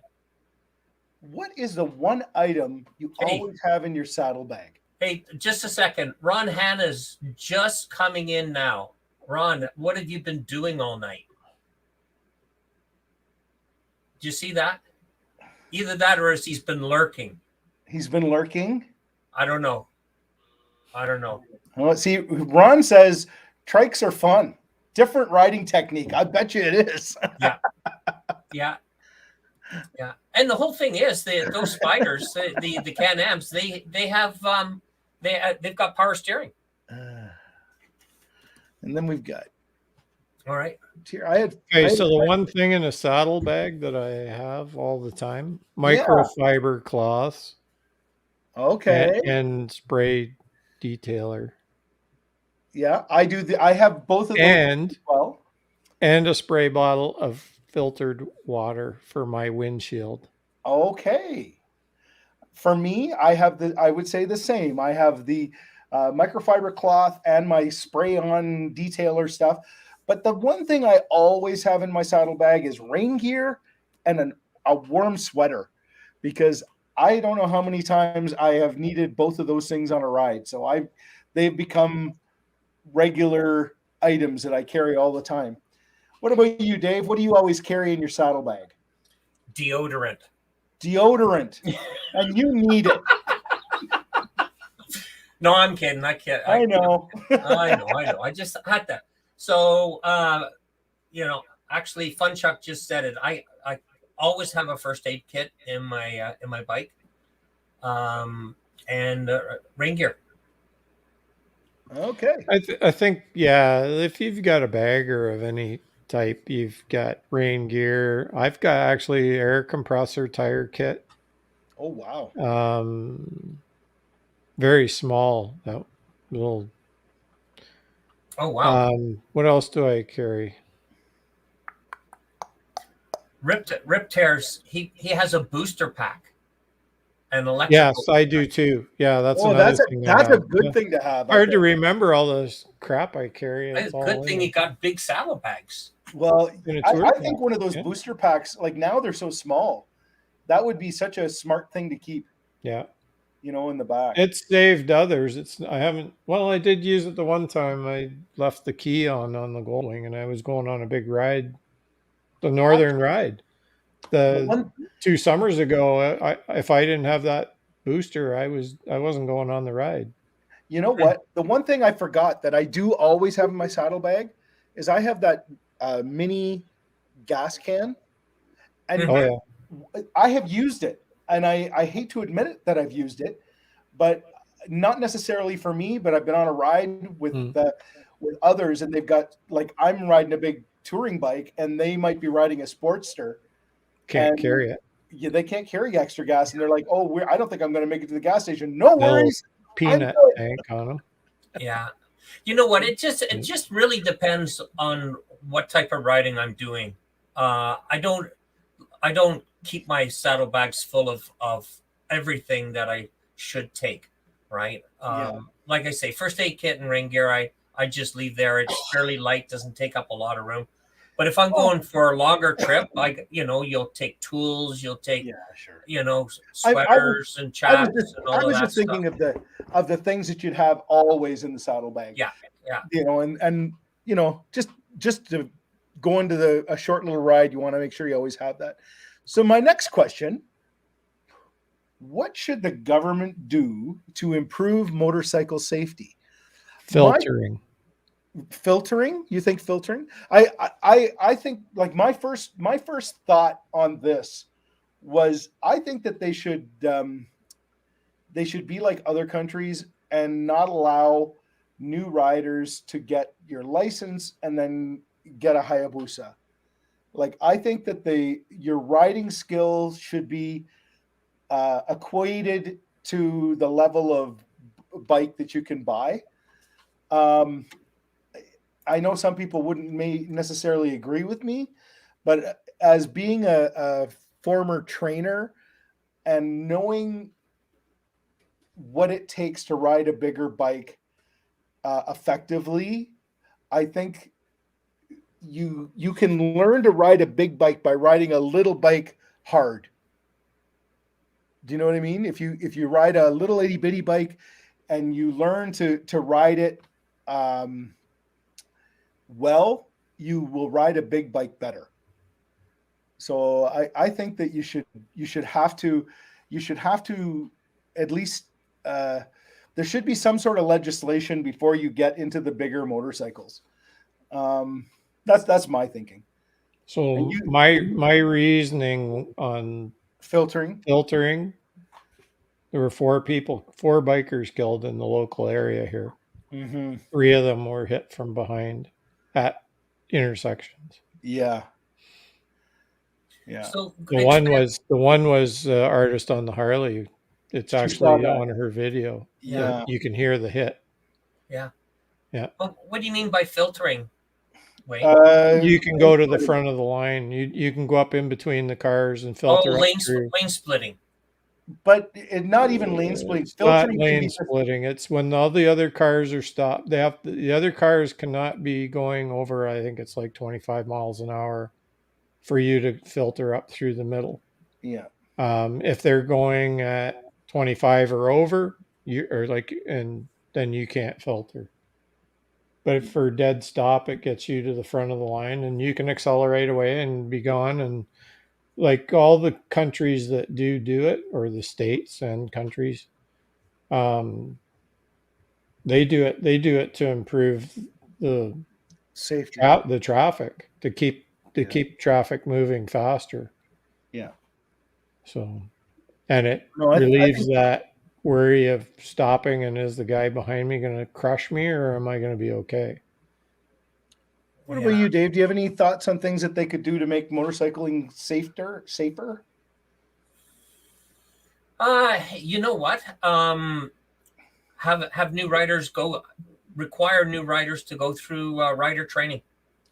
What is the one item you always have in your saddlebag? Hey, just a second. Ron Hanna's just coming in now. Ron, what have you been doing all night? Did you see that? Either that, or he's been lurking. He's been lurking? I don't know. I don't know. Well, see, Ron says trikes are fun. Different riding technique. I bet you it is. Yeah, yeah, yeah. And the whole thing is those spiders, the Can-Ams, they have they've got power steering. And then we've got All right. here. Okay, so the one thing in a saddlebag that I have all the time, microfiber cloths Okay. and spray detailer Yeah, I do. I have both of those and as well. and a spray bottle of filtered water for my windshield. Okay. For me, I would say the same. I have the microfiber cloth and my spray on detailer stuff. But the one thing I always have in my saddlebag is rain gear and a warm sweater, because I don't know how many times I have needed both of those things on a ride. So they've become regular items that I carry all the time. What about you, Dave? What do you always carry in your saddlebag? Deodorant. Deodorant. And you need it. No, I'm kidding. I can't. I know. I know. I just had that. So, actually, Fun Chuck just said it. I always have a first aid kit in my bike, and rain gear. Okay. I think, yeah, if you've got a bagger of any type, you've got rain gear. I've got actually air compressor tire kit. Oh, wow. Very small, that little. Oh, wow. What else do I carry? Rip Tears, he has a booster pack. An electrical. Yes, I do too. Yeah, that's another that's thing. a good thing to have. Hard to remember all this crap I carry. It's a good thing you got big saddlebags. Well, I think one of those booster packs, like now they're so small, that would be such a smart thing to keep. Yeah. In the back. It's saved others. I did use it the one time I left the key on the Goldwing and I was going on a big ride, the northern ride. 2 summers ago, if I didn't have that booster, I wasn't going on the ride. You know what? The one thing I forgot that I do always have in my saddlebag is I have that mini gas can, and I have used it, and I hate to admit it that I've used it, but not necessarily for me. But I've been on a ride with others, and they've got, like, I'm riding a big touring bike, and they might be riding a Sportster. Can't carry it. Yeah, they can't carry extra gas, and they're like, "Oh, I don't think I'm going to make it to the gas station." No worries, peanut tank on them. Yeah, you know what? It just really depends on what type of riding I'm doing. I don't keep my saddlebags full of everything that I should take. Right? Like I say, first aid kit and rain gear, I just leave there. It's fairly light, doesn't take up a lot of room. But if I'm going for a longer trip, you'll take tools, you'll take, sweaters and chaps and all that. I was just thinking of the things that you'd have always in the saddlebag. Yeah. And just to go into a short little ride, you want to make sure you always have that. So my next question: what should the government do to improve motorcycle safety? Filtering? You think filtering? I think, like, my first thought on this was, I think that they should be like other countries and not allow new riders to get your license and then get a Hayabusa. Like, I think that your riding skills should be equated to the level of bike that you can buy. I know some people may necessarily agree with me, but as being a former trainer and knowing what it takes to ride a bigger bike effectively, I think you can learn to ride a big bike by riding a little bike hard. Do you know what I mean? If you ride a little itty bitty bike and you learn to ride it well, you will ride a big bike better. So I think that you should have to at least there should be some sort of legislation before you get into the bigger motorcycles. That's my thinking. So And you- my reasoning on Filtering. filtering, there were 4 bikers killed in the local area here. Mm-hmm. 3 of them were hit from behind at intersections. Yeah. Yeah. So The one was artist on the Harley. It's She saw actually that. on her video. Yeah. You can hear the hit. Well, what do you mean by filtering? Wait. You can go to the front of the line. You can go up in between the cars and filter up lane through. splitting. but not even lane splitting. It's not Filtering can lane be just- splitting. It's when all the other cars are stopped. The other cars cannot be going over. I think it's like 25 miles an hour for you to filter up through the middle. yeah. If they're going at 25 or over, and then you can't filter. But for dead stop, it gets you to the front of the line, and you can accelerate away and be gone. And like all the countries that do it, or the states and countries, they do it. They do it to improve the Safety. the traffic, to keep traffic moving faster. Yeah. So, and it No, I relieves think- that worry of stopping, and is the guy behind me going to crush me, or am I going to be okay? What about you, Dave? Do you have any thoughts on things that they could do to make motorcycling safer? You know what? Have new riders require new riders to go through rider training.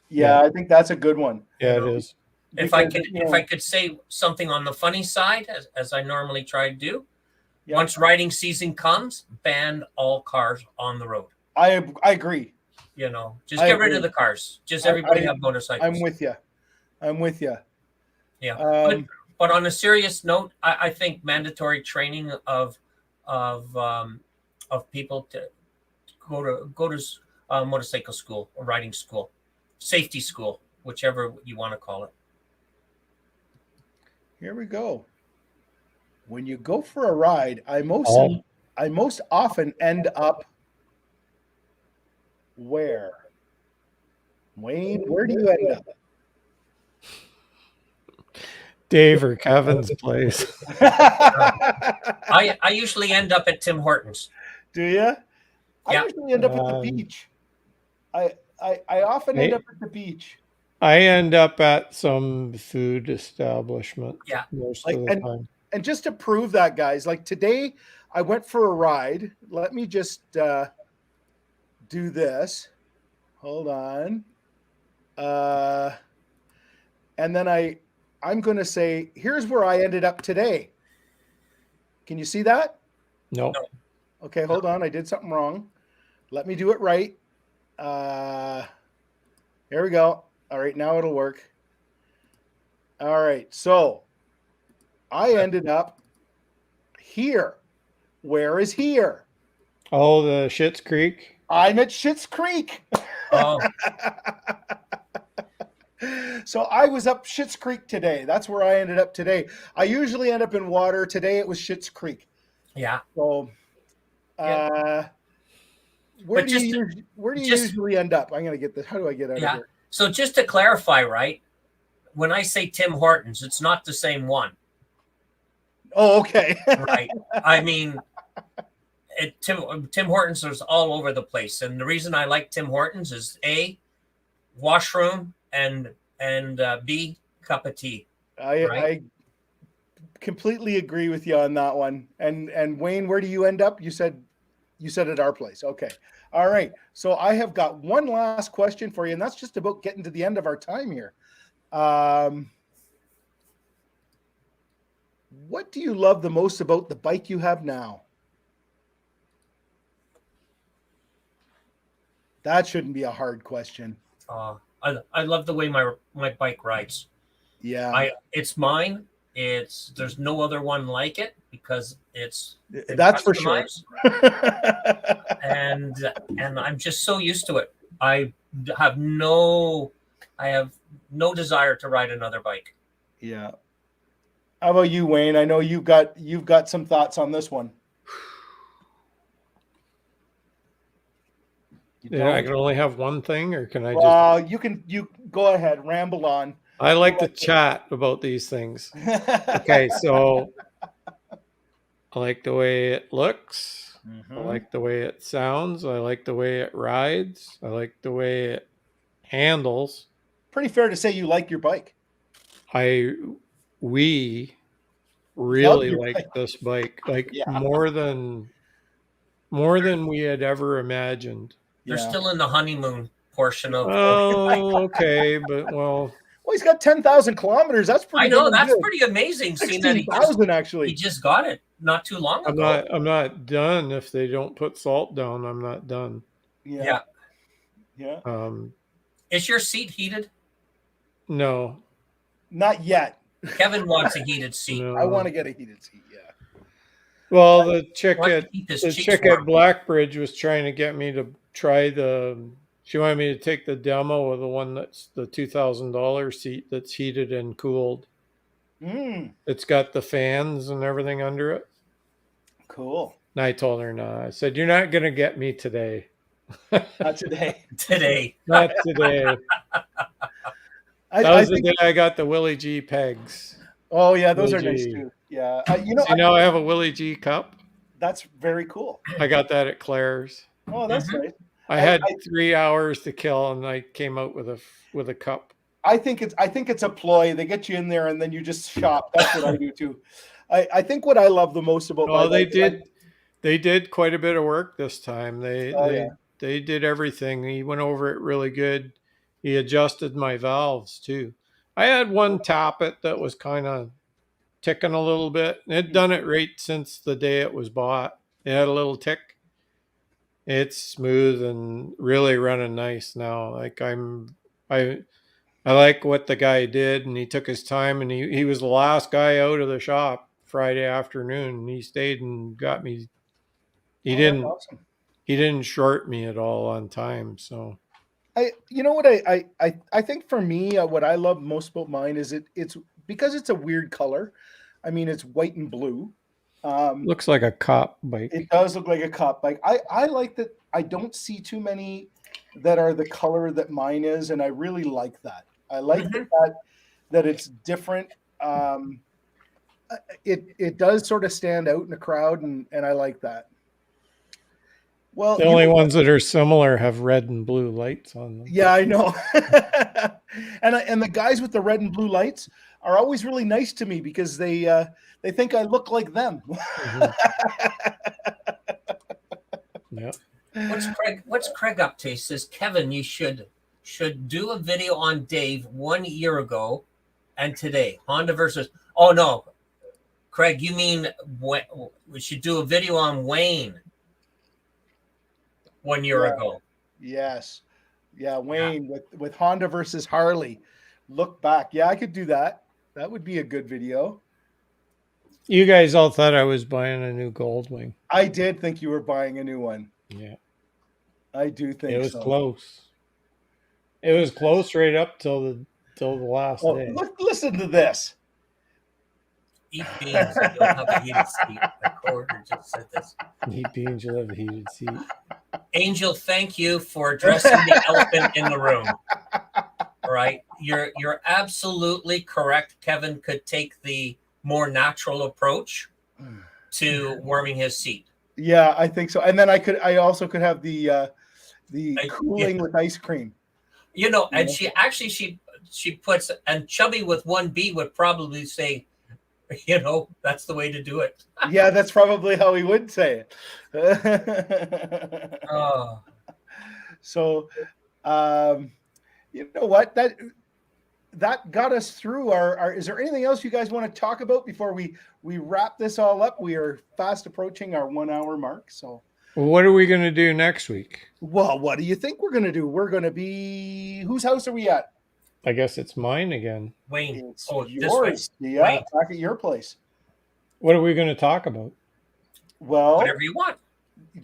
Yeah, I think that's a good one. Yeah, it is. If I Because, could, if I could say something on the funny side, as I normally try to do, Yeah. once riding season comes, ban all cars on the road. I agree. You know, just I get rid agree. of the cars. Just I- everybody I- have motorcycles. I'm with you. Yeah. But on a serious note, I think mandatory training of people to go to motorcycle school or riding school, safety school, whichever you want to call it. Here we go. When you go for a ride, I most often end up where? Wayne, where do you end up? Dave or Kevin's place. I usually end up at Tim Hortons. Do you? I Yeah. usually end up at the beach. I often end Hey. up at the beach. I end up at some food establishment. Yeah. Most Like, of the time. And just to prove that, guys, like today I went for a ride. Let me just do this. Hold on. And then I'm going to say, here's where I ended up today. Can you see that? No. Okay, hold on. I did something wrong. Let me do it right. Here we go. All right, now it'll work. All right, so I ended up here. Where is here? Oh, the Schitt's Creek. I'm at Schitt's Creek. Oh, So I was up Schitt's Creek today. That's where I ended up today. I usually end up in water. Today it was Schitt's Creek. yeah. So where But do you just- usually end up? I'm going to get this. How do I get out Yeah. of here? So just to clarify, right? When I say Tim Hortons, it's not the same one, Oh, okay. right? I mean, Tim Hortons is all over the place, and the reason I like Tim Hortons is A, washroom, and B, cup of tea. I Right. completely agree with you on that one. And Wayne, where do you end up? You said at our place. Okay. All right. So I have got one last question for you, and that's just about getting to the end of our time here. What do you love the most about the bike you have now? That shouldn't be a hard question. I love the way my bike rides. Yeah. It's mine. There's no other one like it because it's been That's for sure. customized, and I'm just so used to it. I have no desire to ride another bike. Yeah. How about you, Wayne? I know you've got some thoughts on this one. You I don't? can only have one thing, or can I just? Well, you go ahead, ramble on. I like to chat about these things. Okay, so I like the way it looks. I Mhm. like the way it sounds. I like the way it rides. I like the way it handles. Pretty fair to say you like your bike. We Love really your like bike. this bike, like Yeah. more than we had ever imagined. They're Yeah. still in the honeymoon portion of. Oh, okay, but well, Well, he's got 10,000 kilometers. That's pretty I know damn that's good. pretty amazing. Seeing that 16,000 he actually. just got it not too long I'm ago. not done. If they don't put salt down, I'm not done. Yeah. Yeah. Is your seat heated? No, Not yet. Kevin wants a heated seat. no. I want to get a heated seat. Yeah. Well, the chick Wants to at keep his the cheeks chick warm. at Blackbridge was trying to get me to try the. She wanted me to take the demo of the one that's the $2,000 seat that's heated and cooled. Mm, It's got the fans and everything under it. cool. And I told her no. I said, "You're not going to get me today. Not today. Today. Not today." That I was the think. day I got the Willie G pegs. Oh yeah, those are Willie nice G. too. Yeah. So now I have a Willie G cup. That's very cool. I got that at Claire's. Oh, that's Mhm. nice. I had 3 hours to kill, and I came out with a cup. I think it's a ploy. They get you in there and then you just shop. That's what I do too. I think what I love the most about Well, my they did quite a bit of work this time. Oh, yeah. They did everything. He went over it really good. He adjusted my valves too. I had one tappet that was kind of ticking a little bit. It done it right since the day it was bought. It had a little tick. It's smooth and really running nice now. Like I like what the guy did, and he took his time, and he was the last guy out of the shop Friday afternoon, and he stayed and got me. He Oh, that's didn't awesome. he didn't short me at all on time. So You know what I think for me what I love most about mine is it's because it's a weird color. I mean, it's white and blue. looks like a cop bike. It does look like a cop bike. I like that. I don't see too many that are the color that mine is, and I really like that. I like that it's different. It does sort of stand out in the crowd, and I like that. Well, The only ones that are similar have red and blue lights on them. yeah, I know. and the guys with the red and blue lights are always really nice to me because they think I look like them. Yeah. What's Craig up to? He says, Kevin, you should do a video on Dave 1 year ago and today. Honda versus. Oh no, Craig, you mean we should do a video on Wayne 1 year ago? Yes. Yeah, Wayne with Honda versus Harley. Look back. Yeah, I could do that. That would be a good video. You guys all thought I was buying a new Goldwing. I did think you were buying a new one. Yeah. I do think It was so. close. It was close right up till the last Oh, day. listen to this. Eat beans. And you'll have a heated seat. The recorder just said this. Heat beans, you'll have a heated seat. Angel, thank you for addressing the elephant in the room. All right, you're absolutely correct. Kevin could take the more natural approach to warming his seat. Yeah, I think so. And then I also could have the cooling with ice cream. You know, and she puts, and Chubby with 1B would probably say, you know, that's the way to do it. Yeah, that's probably how he would say it. Oh. So, you know what? That got us through our. Is there anything else you guys want to talk about before we wrap this all up? We are fast approaching our 1 hour mark. So, Well, what are we going to do next week? well, what do you think we're going to do? We're going to be whose house are we at? I guess it's mine again. Wayne. It's Oh, this way. yours. Yeah, Wayne. back at your place. What are we going to talk about? Well, Whatever you want.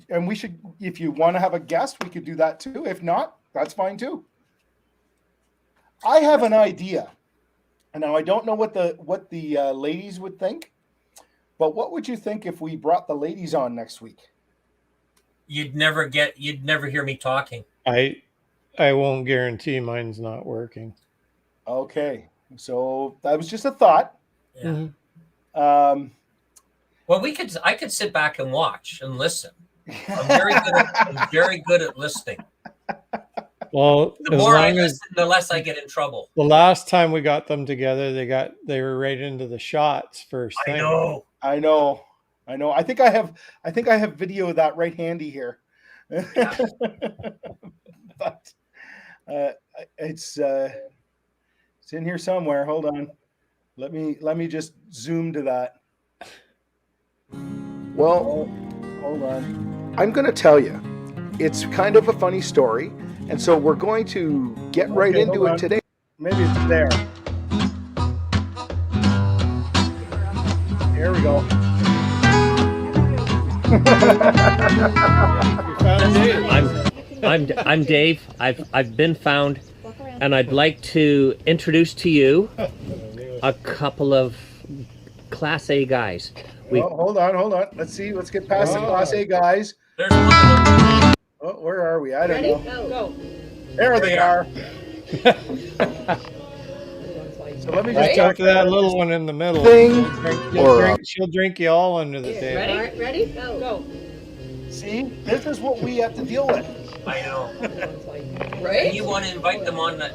and we should, if you want to have a guest, we could do that too. If not, that's fine too. I have an idea, and now I don't know what the ladies would think, but what would you think if we brought the ladies on next week? You'd never hear me talking. I won't guarantee mine's not working. Okay, so that was just a thought. Yeah. Mhm. Well, I could sit back and watch and listen. I'm very good at listening. Well, The as more I long as listen, the less I get in trouble. the last time we got them together, they were right into the shots first I thing. know. I know. I think I have video of that right handy here. But it's in here somewhere. Hold on. Let me just zoom to that. Well, hold on. I'm going to tell you. It's kind of a funny story, and so we're going to get right into it today. Maybe it's there. Here we go. I'm Dave. I've been found, and I'd like to introduce to you a couple of Class A guys. Hold on. Let's see. Let's get past the Class A guys. There's one of them. Oh, where are we? I don't know. Go. There they are. So let me just Talk to that little one in the middle. Thing She'll drink you all under the table. Ready? Ready? Go. See, this is what we have to deal with. I know. Right? You want to invite them on the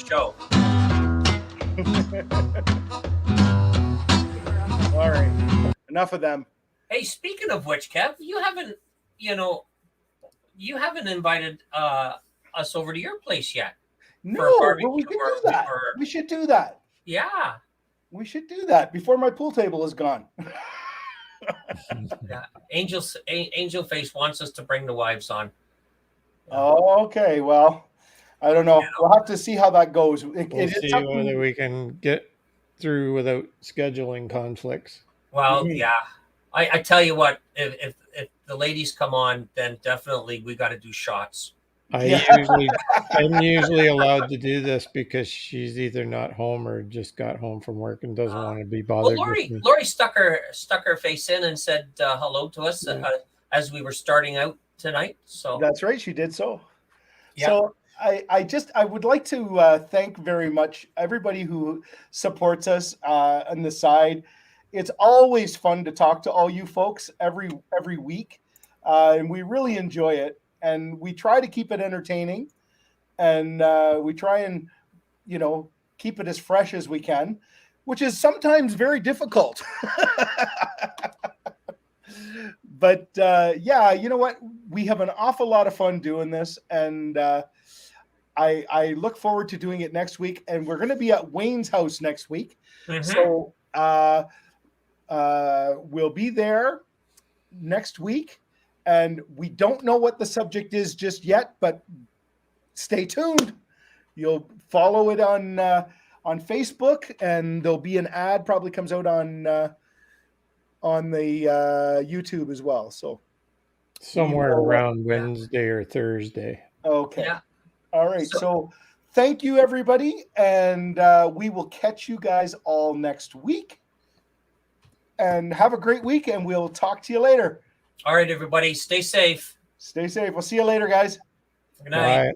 show. All right. Enough of them. Hey, speaking of which, Kev, you haven't invited us over to your place yet. No, but we can do that. We should do that. Yeah. We should do that before my pool table is gone. Yeah. Angel Face wants us to bring the wives on. Oh, okay. Well, I don't know. We'll have to see how that goes. We'll see whether we can get through without scheduling conflicts. Well, yeah. I tell you what, if the ladies come on, then definitely we got to do shots. I'm usually allowed to do this because she's either not home or just got home from work and doesn't want to be bothered. Well, with me. Lori stuck her face in and said hello to us as we were starting out tonight. So that's right, she did so. Yeah. So I would like to thank very much everybody who supports us on the side. It's always fun to talk to all you folks every week, and we really enjoy it. And we try to keep it entertaining, and we try and keep it as fresh as we can, which is sometimes very difficult. But yeah, you know what? We have an awful lot of fun doing this, and I look forward to doing it next week. And we're going to be at Wayne's house next week, so we'll be there next week. And we don't know what the subject is just yet, but stay tuned. You'll follow it on Facebook, and there'll be an ad probably comes out on the YouTube as well. So somewhere around Wednesday or Thursday. Okay. Yeah. All right. So thank you, everybody, and we will catch you guys all next week. And have a great week, and we'll talk to you later. All right, everybody, stay safe. Stay safe. We'll see you later, guys. Good night. Bye.